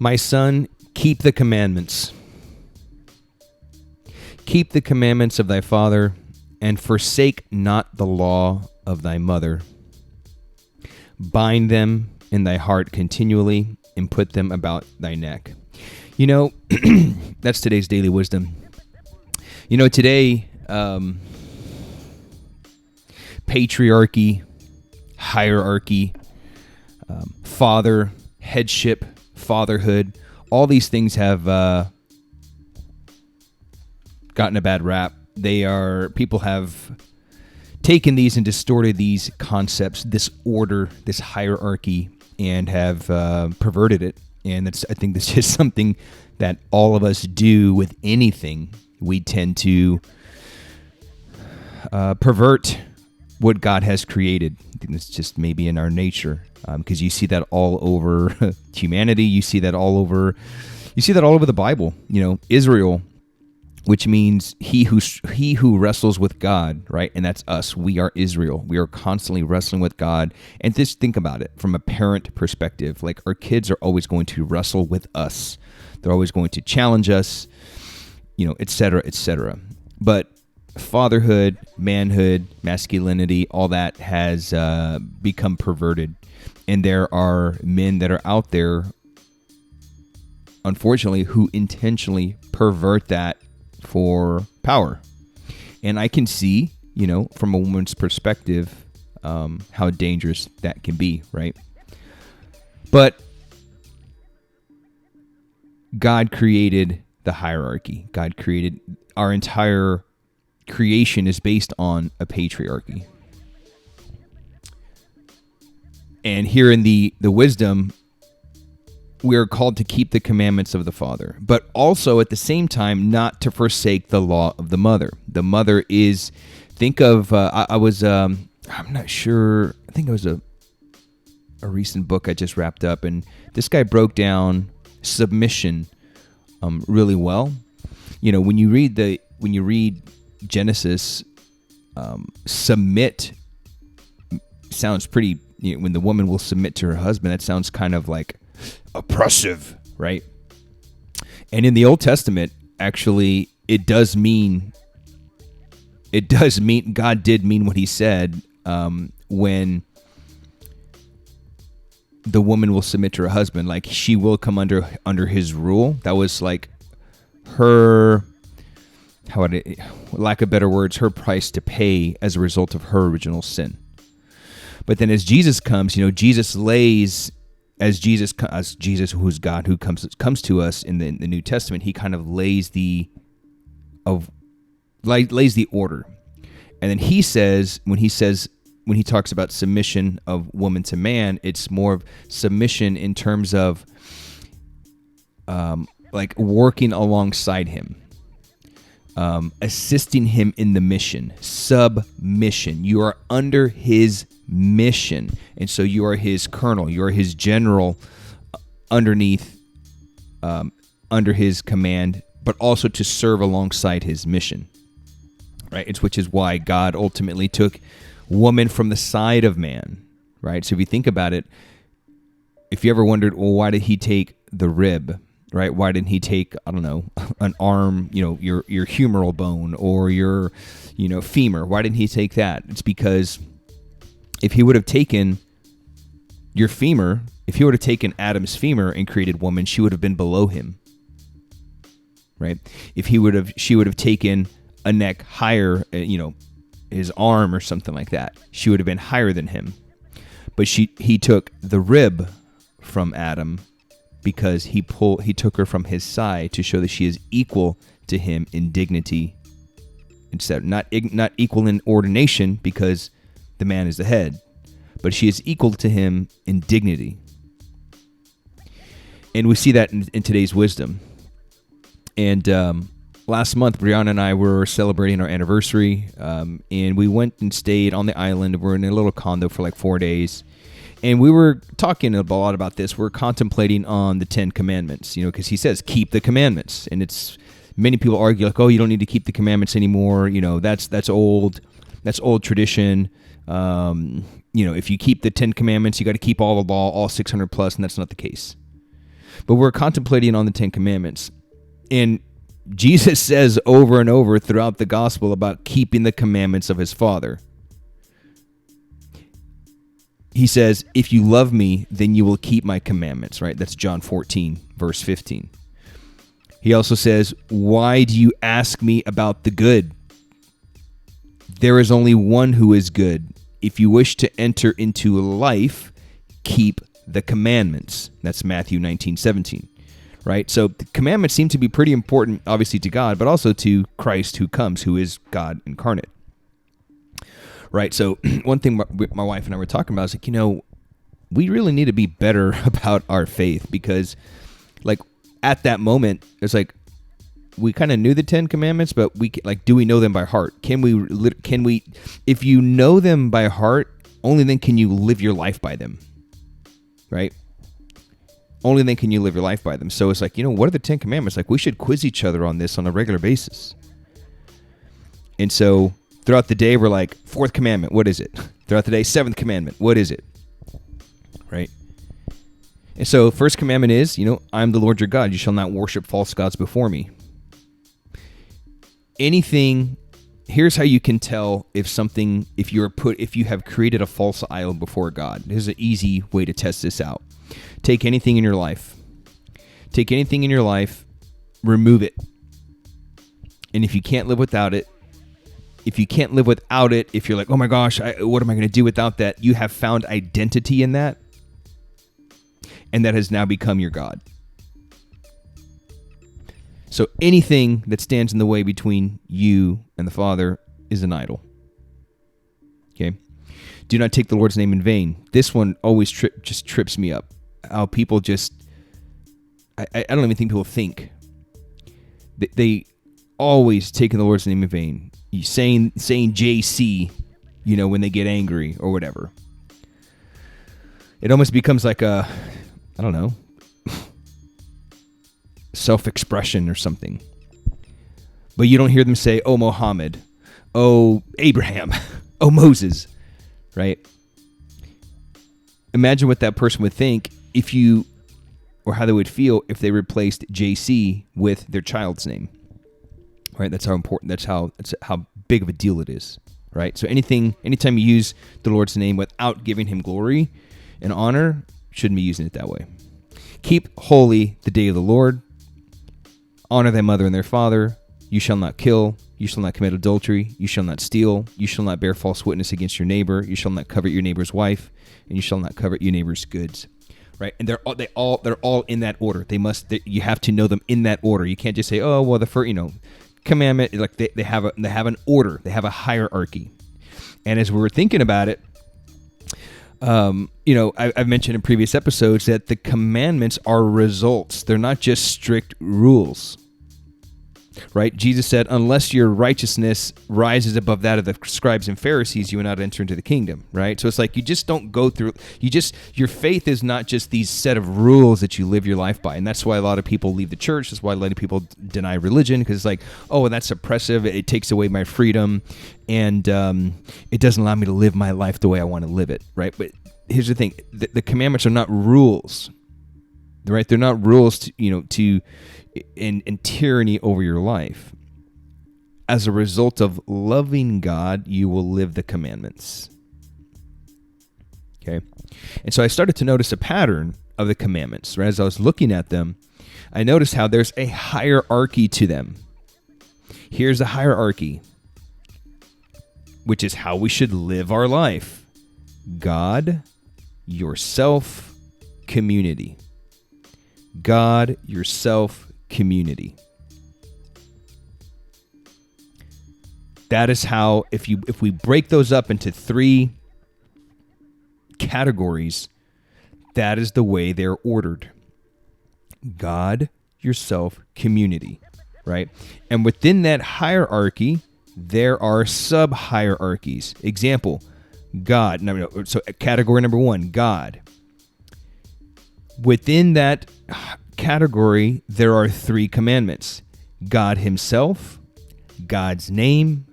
My son, keep the commandments. Keep the commandments of thy father, and forsake not the law of thy mother. Bind them in thy heart continually, and put them about thy neck. You know, that's today's daily wisdom. You know, today, patriarchy, hierarchy, headship, fatherhood, all these things have gotten a bad rap. People have taken these and distorted these concepts, this order, this hierarchy, and have perverted it. And I think that's just something that all of us do with anything. We tend to pervert what God has created. I think that's just maybe in our nature, because you see that all over humanity. You see that all over the Bible. You know, Israel, which means he who wrestles with God, right? And that's us. We are Israel. We are constantly wrestling with God. And just think about it from a parent perspective. Like, our kids are always going to wrestle with us. They're always going to challenge us, you know, et cetera, et cetera. But fatherhood, manhood, masculinity, all that has become perverted. And there are men that are out there, unfortunately, who intentionally pervert that for power. And I can see, you know, from a woman's perspective, how dangerous that can be, right? But God created the hierarchy. God created our entire creation is based on a patriarchy. And here in the wisdom, we are called to keep the commandments of the father, but also at the same time not to forsake the law of the mother. The mother is, think of, I'm not sure, I think it was a recent book I just wrapped up, and this guy broke down submission really well. You know, when you read Genesis, submit sounds pretty, you know, when the woman will submit to her husband, that sounds kind of like oppressive, right? And in the Old Testament, actually, it does mean God did mean what he said when the woman will submit to her husband, like she will come under his rule. That was like her, lack of better words, her price to pay as a result of her original sin. But then as Jesus comes, you know, Jesus lays, as Jesus, who's God, who comes to us in the New Testament, he kind of lays the order. And then he says, when he talks about submission of woman to man, it's more of submission in terms of like working alongside him, assisting him in the mission, submission. You are under his mission, and so you are his colonel, you are his general underneath, under his command, but also to serve alongside his mission, right? Which is why God ultimately took woman from the side of man, right? So if you think about it, if you ever wondered, well, why did he take the rib, right? Why didn't he take, I don't know, an arm, you know, your humeral bone or your, you know, femur? Why didn't he take that? It's because if he would have taken your femur, if he would have taken Adam's femur and created woman, she would have been below him, right? If she would have taken a neck higher, you know, his arm or something like that, she would have been higher than him. But he took the rib from Adam because he took her from his side to show that she is equal to him in dignity, instead not equal in ordination because the man is the head, but she is equal to him in dignity. And we see that in today's wisdom. And last month, Bryanna and I were celebrating our anniversary, and we went and stayed on the island. We're in a little condo for like 4 days. And we were talking a lot about this. We're contemplating on the 10 commandments, you know, because he says, keep the commandments. And it's, many people argue like, oh, you don't need to keep the commandments anymore. You know, that's old tradition. You know, if you keep the 10 commandments, you got to keep all the law, all 600 plus, and that's not the case. But we're contemplating on the 10 Commandments. And Jesus says over and over throughout the gospel about keeping the commandments of his Father. He says, if you love me, then you will keep my commandments, right? That's John 14, verse 15. He also says, why do you ask me about the good? There is only one who is good. If you wish to enter into life, keep the commandments. That's Matthew 19:17, right? So the commandments seem to be pretty important, obviously, to God, but also to Christ who comes, who is God incarnate. Right, so one thing my wife and I were talking about is like, we really need to be better about our faith because, like, at that moment, it's like we kind of knew the 10 Commandments, but do we know them by heart? Can we? If you know them by heart, only then can you live your life by them, right? Only then can you live your life by them. So it's like, what are the 10 Commandments? Like, we should quiz each other on this on a regular basis, and so. Throughout the day, we're like, 4th commandment, what is it? Throughout the day, 7th commandment, what is it? Right? And so, 1st commandment is, I'm the Lord your God. You shall not worship false gods before me. Here's how you can tell if you have created a false idol before God. Here's an easy way to test this out. Take anything in your life. Remove it. And if you can't live without it, if you're like, oh my gosh, what am I going to do without that? You have found identity in that, and that has now become your God. So anything that stands in the way between you and the Father is an idol. Okay? Do not take the Lord's name in vain. This one always just trips me up. How people I don't even think people think. They always taking the Lord's name in vain. Saying JC, when they get angry or whatever. It almost becomes like a, I don't know, self-expression or something. But you don't hear them say, oh, Muhammad, oh, Abraham, oh, Moses, right? Imagine what that person would think or how they would feel if they replaced JC with their child's name. Right, that's how important. That's how big of a deal it is. Right, so anytime you use the Lord's name without giving Him glory and honor, shouldn't be using it that way. Keep holy the day of the Lord. Honor thy mother and their father. You shall not kill. You shall not commit adultery. You shall not steal. You shall not bear false witness against your neighbor. You shall not covet your neighbor's wife, and you shall not covet your neighbor's goods. Right, and they're all in that order. You have to know them in that order. You can't just say, oh well, the first commandment, like they have an order, they have a hierarchy. And as we were thinking about it, I've mentioned in previous episodes that the commandments are results. They're not just strict rules. Right? Jesus said, unless your righteousness rises above that of the scribes and Pharisees, you will not enter into the kingdom. Right? So it's like you just don't go through, your faith is not just these set of rules that you live your life by. And that's why a lot of people leave the church. That's why a lot of people deny religion, because it's like, oh, that's oppressive. It takes away my freedom. And it doesn't allow me to live my life the way I want to live it. Right? But here's the thing. The commandments are not rules. Right? They're not rules to and tyranny over your life. As a result of loving God, you will live the commandments. Okay? And so I started to notice a pattern of the commandments. Right? As I was looking at them, I noticed how there's a hierarchy to them. Here's a hierarchy, which is how we should live our life. God, yourself, community. God, yourself, community. That is how, if we break those up into 3 categories, that is the way they're ordered. God, yourself, community, right? And within that hierarchy, there are sub-hierarchies. Example, God. So category number 1, God. Within that category, there are 3 commandments. God himself, God's name,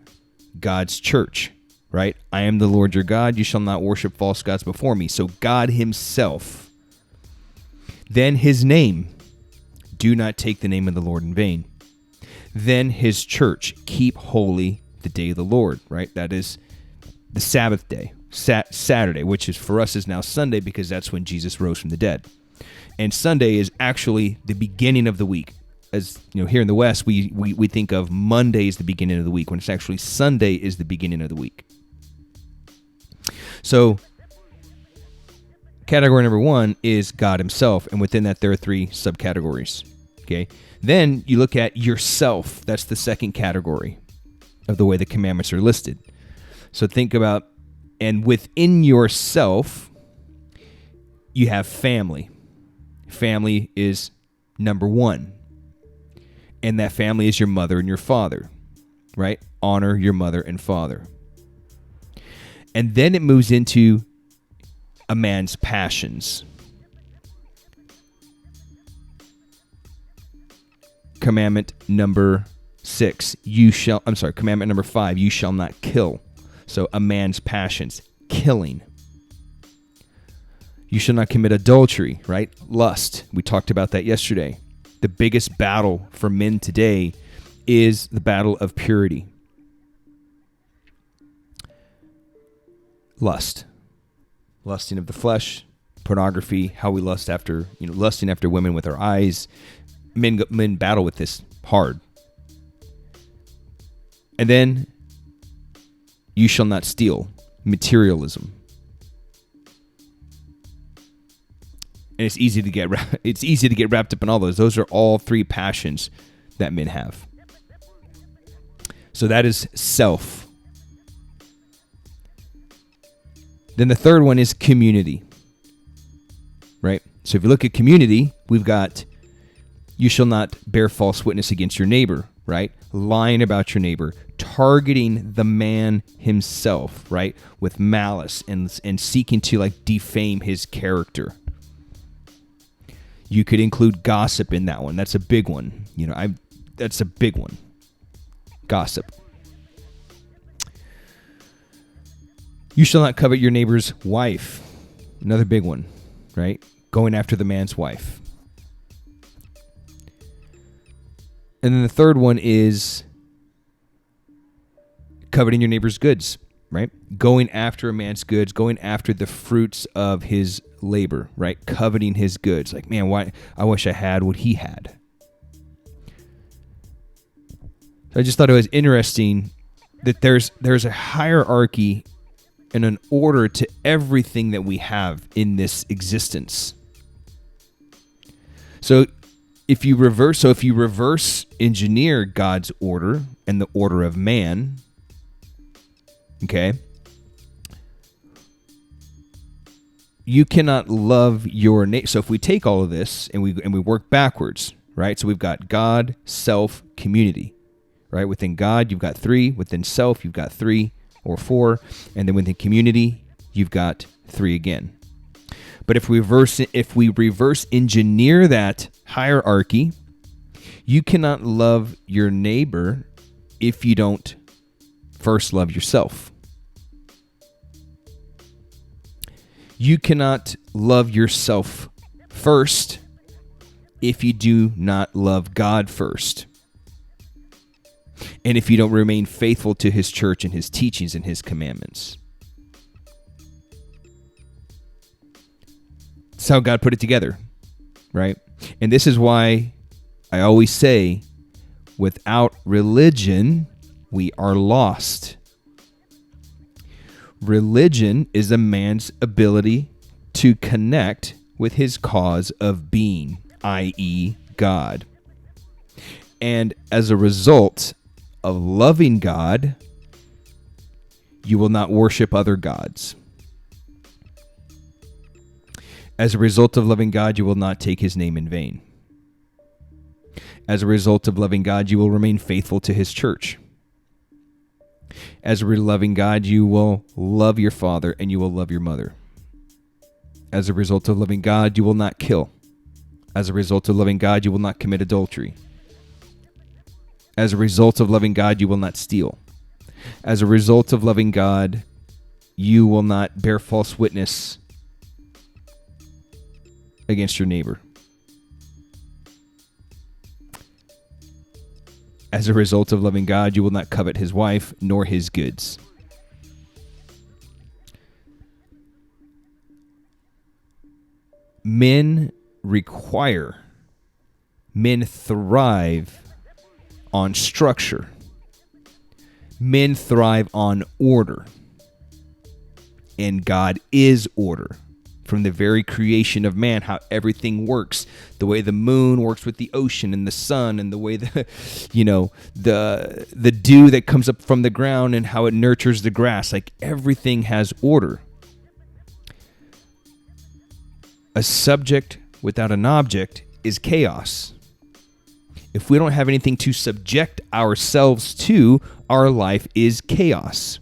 God's church, right? I am the Lord your God. You shall not worship false gods before me. So God himself. Then his name, do not take the name of the Lord in vain. Then his church, keep holy the day of the Lord, right? That is the Sabbath day, Saturday, which is for us is now Sunday because that's when Jesus rose from the dead. And Sunday is actually the beginning of the week. As you know, here in the West, we think of Monday as the beginning of the week, when it's actually Sunday is the beginning of the week. So, category number 1 is God himself, and within that there are 3 subcategories. Okay. Then you look at yourself. That's the second category of the way the commandments are listed. So think about, and within yourself, you have family. Family is number 1. And that family is your mother and your father, right? Honor your mother and father. And then it moves into a man's passions. Commandment number 5, you shall not kill. So a man's passions, killing. You shall not commit adultery, right? Lust. We talked about that yesterday. The biggest battle for men today is the battle of purity. Lust. Lusting of the flesh, pornography, how we lust after, lusting after women with our eyes. Men battle with this hard. And then, you shall not steal. Materialism. And it's easy to get wrapped up in all those. Those are all 3 passions that men have. So that is self. Then the third one is community. Right? So if you look at community, we've got you shall not bear false witness against your neighbor, right? Lying about your neighbor, targeting the man himself, right? With malice and seeking to defame his character. You could include gossip in that one. That's a big one. That's a big one. Gossip. You shall not covet your neighbor's wife. Another big one, right? Going after the man's wife. And then the third one is coveting your neighbor's goods, right? Going after a man's goods, going after the fruits of his labor, right? Coveting his goods. Why? I wish I had what he had. So I just thought it was interesting that there's a hierarchy and an order to everything that we have in this existence. So if you reverse engineer God's order and the order of man, okay, you cannot love your neighbor. So if we take all of this and we work backwards, right? So we've got God, self, community, right? Within God, you've got 3. Within self, you've got 3 or 4, and then within community, you've got 3 again. But if we reverse engineer that hierarchy, you cannot love your neighbor if you don't first love yourself. You cannot love yourself first if you do not love God first. And if you don't remain faithful to his church and his teachings and his commandments. That's how God put it together, right? And this is why I always say, without religion, we are lost. Religion is a man's ability to connect with his cause of being, i.e., God. And as a result of loving God, you will not worship other gods. As a result of loving God, you will not take his name in vain. As a result of loving God, you will remain faithful to his church. As a loving God, you will love your father and you will love your mother. As a result of loving God, you will not kill. As a result of loving God, you will not commit adultery. As a result of loving God, you will not steal. As a result of loving God, you will not bear false witness against your neighbor. as a result of loving God, you will not covet his wife nor his goods. Men thrive on structure. Men thrive on order. And God is order. From the very creation of man, how everything works, the way the moon works with the ocean and the sun, and the way the dew that comes up from the ground and how it nurtures the grass, like everything has order. A subject without an object is chaos. If we don't have anything to subject ourselves to, our life is chaos.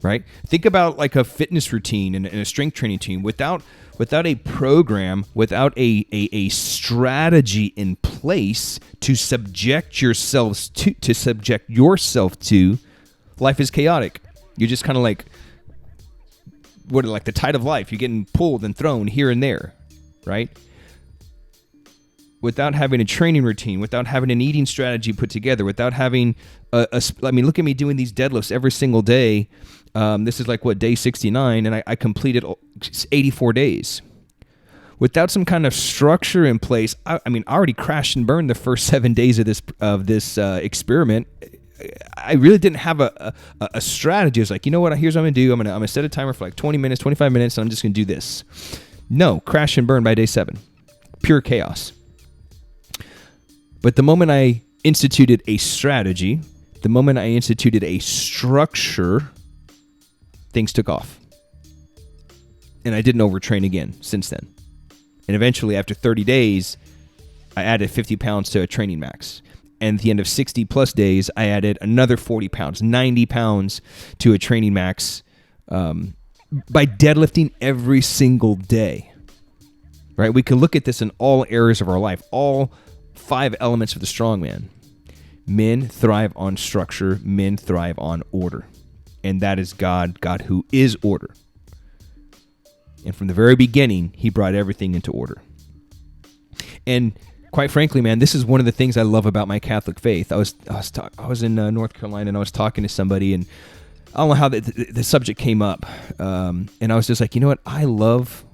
Right? Think about like a fitness routine and a strength training team. Without a program, without a strategy in place to subject yourself to, life is chaotic. You're just kind of like the tide of life. You're getting pulled and thrown here and there, right? Without having a training routine, without having an eating strategy put together, without having look at me doing these deadlifts every single day. This is day 69, and I completed 84 days. Without some kind of structure in place, I already crashed and burned the first 7 days of this experiment. I really didn't have a strategy. I was like, you know what? Here's what I'm gonna do. I'm gonna set a timer for 20 minutes, 25 minutes, and I'm just gonna do this. No, crash and burn by day 7, pure chaos. But the moment I instituted a strategy, the moment I instituted a structure, things took off. And I didn't overtrain again since then. And eventually, after 30 days, I added 50 pounds to a training max. And at the end of 60 plus days, I added another 40 pounds, 90 pounds to a training max by deadlifting every single day. Right? We can look at this in all areas of our life, all 5 elements of the strongman. Men thrive on structure. Men thrive on order. And that is God who is order. And from the very beginning, he brought everything into order. And quite frankly, man, this is one of the things I love about my Catholic faith. I was in North Carolina, and I was talking to somebody, and I don't know how the subject came up. And I was just like, you know what? I love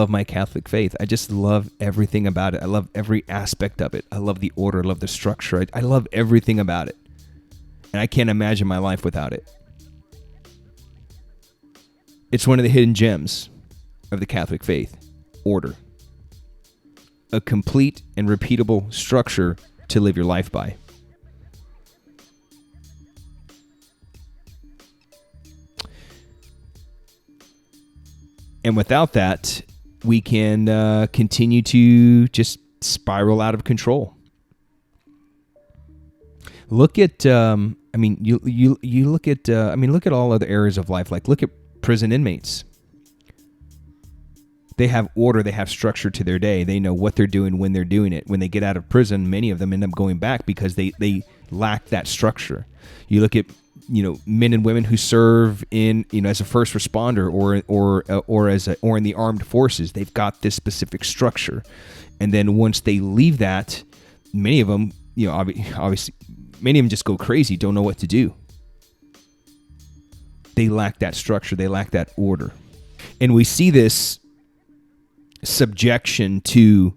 my Catholic faith. I just love everything about it. I love every aspect of it. I love the order. I love the structure. I love everything about it. And I can't imagine my life without it. It's one of the hidden gems of the Catholic faith. Order. A complete and repeatable structure to live your life by. And without that, we can continue to just spiral out of control. Look at, you look at, look at all other areas of life. Like, look at prison inmates. They have order, they have structure to their day. They know what they're doing when they're doing it. When they get out of prison, many of them end up going back because they lack that structure. You look at men and women who serve in as a first responder or in the armed forces. They've got this specific structure, and then once they leave that, many of them obviously many of them just go crazy, don't know what to do. They lack that structure, they lack that order, and we see this subjection to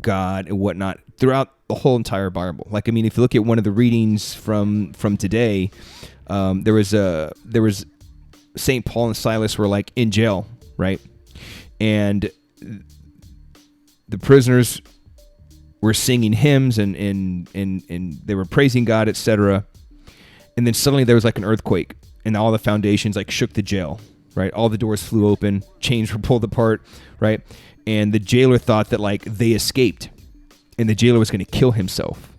God and whatnot throughout the whole entire Bible. If you look at one of the readings from today, there was St. Paul and Silas were in jail, right? And the prisoners were singing hymns and they were praising God, etc. And then suddenly there was an earthquake, and all the foundations shook the jail. Right, all the doors flew open, chains were pulled apart, right? And the jailer thought that they escaped, and the jailer was going to kill himself,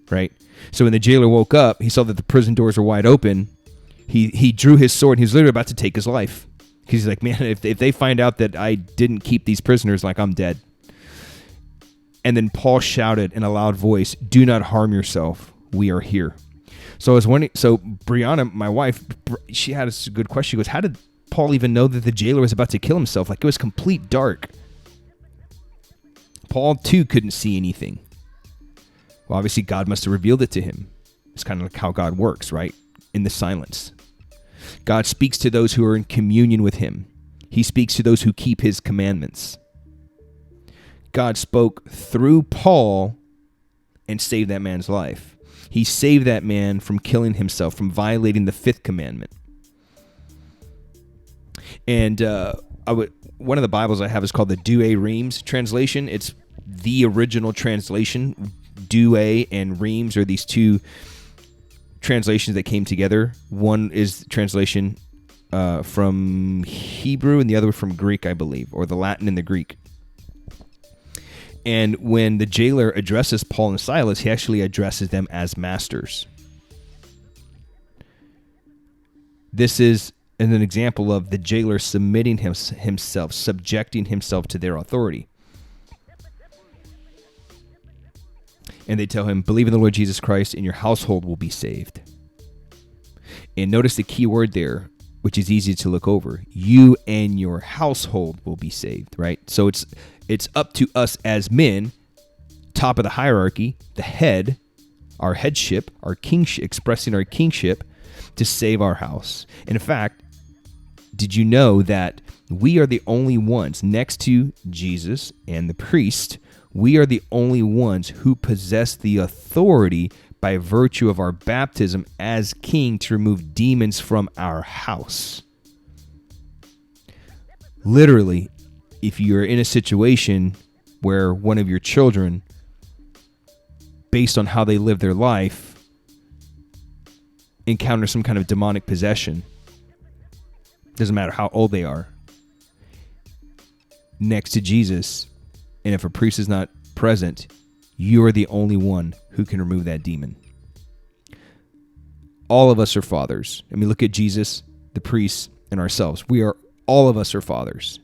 right? So when the jailer woke up, he saw that the prison doors were wide open. He drew his sword, and he was literally about to take his life. He's like, man, if they find out that I didn't keep these prisoners, I'm dead. And then Paul shouted in a loud voice, "Do not harm yourself. We are here." So I was wondering. So Bryanna, my wife, she had a good question. She goes, "How did Paul even know that the jailer was about to kill himself? It was complete dark. Paul, too, couldn't see anything. Well, obviously, God must have revealed it to him. It's kind of like how God works, right? In the silence. God speaks to those who are in communion with him. He speaks to those who keep his commandments. God spoke through Paul and saved that man's life. He saved that man from killing himself, from violating the 5th commandment. And one of the Bibles I have is called the Douay Rheims translation. It's the original translation. Douay and Rheims are these two translations that came together. One is translation from Hebrew and the other from Greek, I believe, or the Latin and the Greek. And when the jailer addresses Paul and Silas, he actually addresses them as masters. This is an example of the jailer submitting himself, subjecting himself to their authority. And they tell him, believe in the Lord Jesus Christ and your household will be saved. And notice the key word there, which is easy to look over. You and your household will be saved, right? So it's up to us as men, top of the hierarchy, the head, our headship, our kingship, expressing our kingship, to save our house. And in fact, did you know that we are the only ones, next to Jesus and the priest, we are the only ones who possess the authority by virtue of our baptism as king to remove demons from our house. Literally, if you're in a situation where one of your children, based on how they live their life, encounter some kind of demonic possession, doesn't matter how old they are, next to Jesus, and if a priest is not present, you are the only one who can remove that demon. All of us are fathers. I mean, look at Jesus, the priests, and ourselves. All of us are fathers.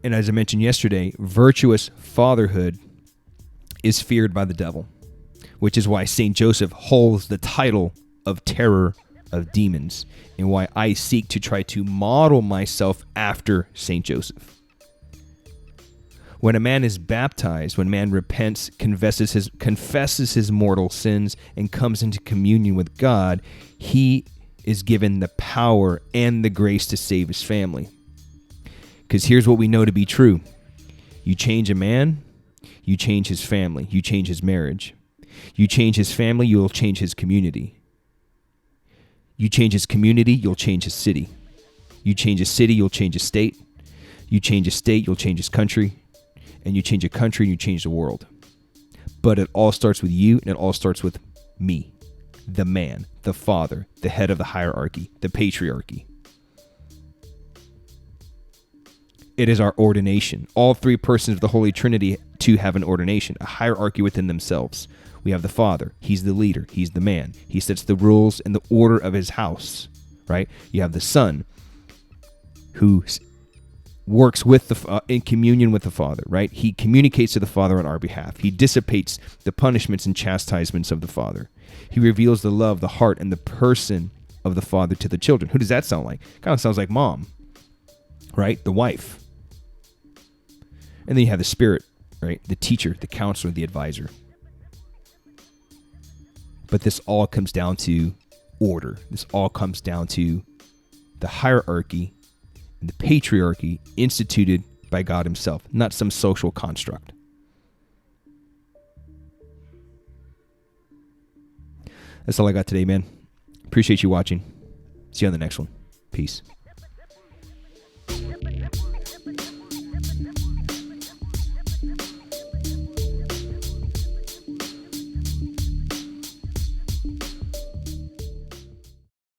And as I mentioned yesterday, virtuous fatherhood is feared by the devil, which is why St. Joseph holds the title of terror of demons, and why I seek to try to model myself after St. Joseph. When a man is baptized, when man repents, confesses his mortal sins, and comes into communion with God, he is given the power and the grace to save his family. Because here's what we know to be true. You change a man, you change his family, you change his marriage. You change his family, you will change his community. You change his community, you'll change his city. You change a city, you'll change a state. You change a state, you'll change his country. And you change a country, and you change the world. But it all starts with you, and it all starts with me, the man, the father, the head of the hierarchy, the patriarchy. It is our ordination. All three persons of the Holy Trinity too have an ordination, a hierarchy within themselves. We have the Father. He's the leader. He's the man. He sets the rules and the order of his house, right? You have the Son, who works with in communion with the Father, right? He communicates to the Father on our behalf. He dissipates the punishments and chastisements of the Father. He reveals the love, the heart, and the person of the Father to the children. Who does that sound like? Kind of sounds like mom, right? The wife. And then you have the Spirit, right? The teacher, the counselor, the advisor. But this all comes down to order. This all comes down to the hierarchy and the patriarchy instituted by God himself, not some social construct. That's all I got today, man. Appreciate you watching. See you on the next one. Peace.